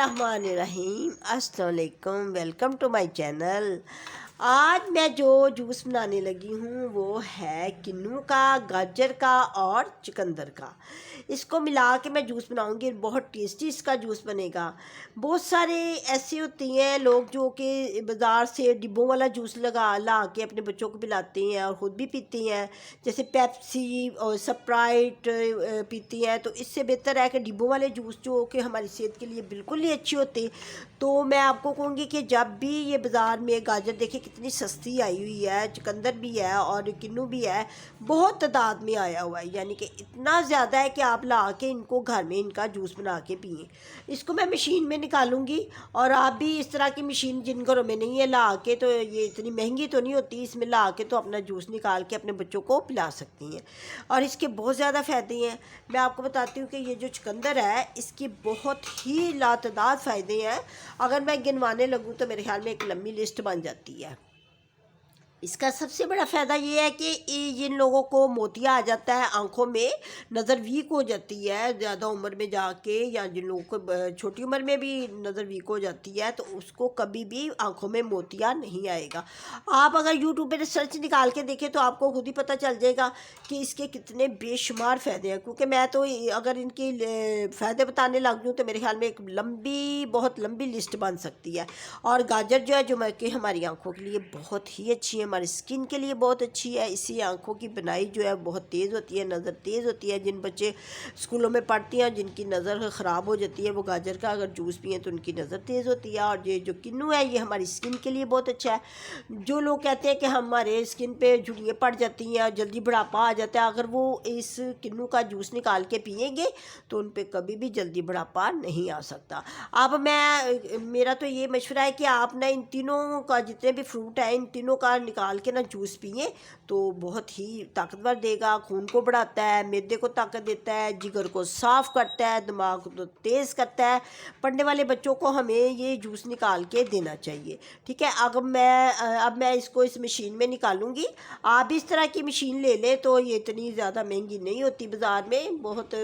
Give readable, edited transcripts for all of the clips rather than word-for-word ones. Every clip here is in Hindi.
बिस्मिल्लाहिर्रहमानिर्रहीम अस्सलाम वालेकुम। Welcome to my channel. आज मैं जो जूस बनाने लगी हूँ वो है किन्नू का, गाजर का और चुकंदर का। इसको मिला के मैं जूस बनाऊँगी, बहुत टेस्टी इसका जूस बनेगा। बहुत सारे ऐसे होते हैं लोग जो कि बाज़ार से डिब्बों वाला जूस ला के अपने बच्चों को पिलाते हैं और ख़ुद भी पीते हैं, जैसे पेप्सी और स्प्राइट पीती हैं। तो इससे बेहतर है कि डिब्बों वाले जूस जो कि हमारी सेहत के लिए बिल्कुल ही अच्छे होते। तो मैं आपको कहूँगी कि जब भी ये बाज़ार में गाजर देखिए कितनी सस्ती आई हुई है, चुकंदर भी है और किन्नू भी है, बहुत तादाद में आया हुआ है, यानी कि इतना ज़्यादा है कि आप ला के इनको घर में इनका जूस बना के पिए। इसको मैं मशीन में निकालूंगी और आप भी इस तरह की मशीन जिन घरों में नहीं है ला के, तो ये इतनी महंगी तो नहीं होती, इसमें ला के तो अपना जूस निकाल के अपने बच्चों को पिला सकती हैं और इसके बहुत ज़्यादा फ़ायदे हैं। मैं आपको बताती हूँ कि ये जो चुकंदर है इसके बहुत ही लातदाद फ़ायदे हैं। अगर मैं गिनवाने लगूँ तो मेरे ख्याल में एक लंबी लिस्ट बन जाती है। इसका सबसे बड़ा फ़ायदा ये है कि जिन लोगों को मोतिया आ जाता है, आंखों में नज़र वीक हो जाती है ज़्यादा उम्र में जाके, या जिन लोगों को छोटी उम्र में भी नज़र वीक हो जाती है, तो उसको कभी भी आंखों में मोतिया नहीं आएगा। आप अगर यूट्यूब पे रिसर्च निकाल के देखें तो आपको खुद ही पता चल जाएगा कि इसके कितने बेशुमार फ़ायदे हैं। क्योंकि मैं तो अगर इनके फ़ायदे बताने लग जाऊँ तो मेरे ख्याल में एक बहुत लंबी लिस्ट बन सकती है। और गाजर जो है जो कि हमारी आंखों के लिए बहुत ही अच्छी है, हमारी स्किन के लिए बहुत अच्छी है। इससे आंखों की बनाई जो है बहुत तेज़ होती है, नज़र तेज़ होती है। जिन बच्चे स्कूलों में पढ़ती हैं जिनकी नज़र ख़राब हो जाती है, वो गाजर का अगर जूस पिए तो उनकी नज़र तेज़ होती है। और ये जो किन्नू है ये हमारी स्किन के लिए बहुत अच्छा है। जो लोग कहते हैं कि हमारे स्किन पे झुर्रियाँ पड़ जाती हैं, जल्दी बुढ़ापा आ जाता है, अगर वो इस किन्नू का जूस निकाल के पिएंगे तो उन पर कभी भी जल्दी बुढ़ापा नहीं आ सकता। अब मेरा तो ये मशवरा है कि आप ना इन तीनों का, जितने भी फ्रूट है, इन तीनों का निकाल के ना जूस पिए तो बहुत ही ताकतवर देगा। खून को बढ़ाता है, मैदे को ताकत देता है, जिगर को साफ़ करता है, दिमाग को तेज़ करता है। पढ़ने वाले बच्चों को हमें ये जूस निकाल के देना चाहिए, ठीक है। अब मैं इसको इस मशीन में निकालूंगी। आप इस तरह की मशीन ले लें तो ये इतनी ज़्यादा महंगी नहीं होती, बाज़ार में बहुत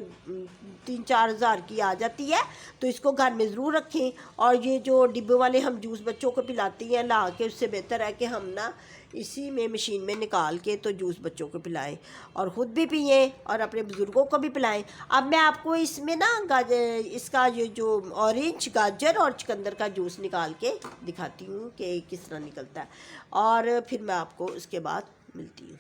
3-4 हज़ार की आ जाती है। तो इसको घर में ज़रूर रखें। और ये जो डिब्बे वाले हम जूस बच्चों को पिलाती हैं ला के, उससे बेहतर है कि हम ना इसी में मशीन में निकाल के तो जूस बच्चों को पिलाएं और ख़ुद भी पिए और अपने बुज़ुर्गों को भी पिलाएं। अब मैं आपको इसमें ना इसका ये जो ऑरेंज, गाजर और चुकंदर का जूस निकाल के दिखाती हूँ कि किस तरह निकलता है, और फिर मैं आपको उसके बाद मिलती हूँ।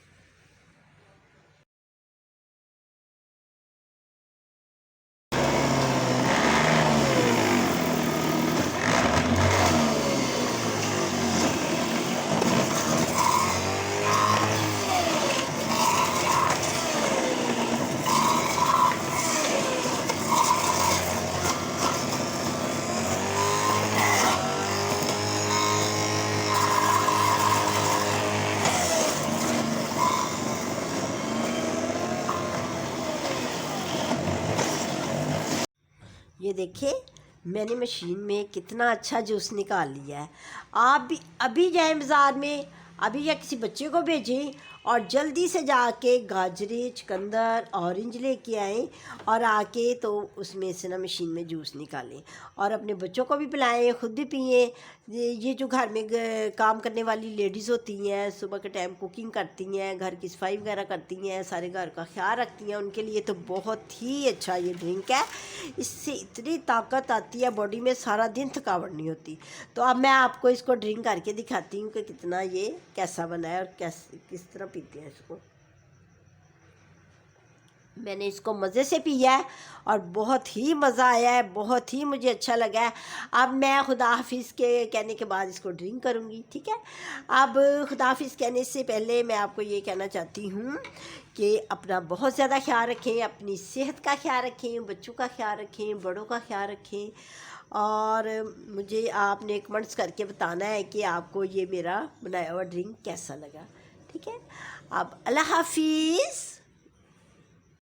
ये देखिए मैंने मशीन में कितना अच्छा जूस निकाल लिया है। आप भी अभी जाएं बाज़ार में, अभी या किसी बच्चे को भेजें और जल्दी से जाके गाजरे, चुकंदर, ऑरेंज लेके आएँ और आके तो उसमें से ना मशीन में जूस निकालें और अपने बच्चों को भी पिलाएं, ख़ुद भी पिएं। ये जो घर में काम करने वाली लेडीज़ होती हैं, सुबह के टाइम कुकिंग करती हैं, घर की सफाई वगैरह करती हैं, सारे घर का ख्याल रखती हैं, उनके लिए तो बहुत ही अच्छा ये ड्रिंक है। इससे इतनी ताकत आती है बॉडी में, सारा दिन थकावट नहीं होती। तो अब मैं आपको इसको ड्रिंक करके दिखाती हूँ कि कितना ये कैसा बना है और किस तरह पीते हैं इसको। मैंने इसको मज़े से पिया है और बहुत ही मज़ा आया है, बहुत ही मुझे अच्छा लगा है। अब मैं खुदा हाफिज़ के कहने के बाद इसको ड्रिंक करूँगी, ठीक है। अब खुदा हाफिज़ कहने से पहले मैं आपको ये कहना चाहती हूँ कि अपना बहुत ज़्यादा ख्याल रखें, अपनी सेहत का ख्याल रखें, बच्चों का ख्याल रखें, बड़ों का ख्याल रखें। और मुझे आपने कमेंट्स करके बताना है कि आपको ये मेरा बनाया हुआ ड्रिंक कैसा लगा, ठीक है। अब अल्लाह हाफिज़।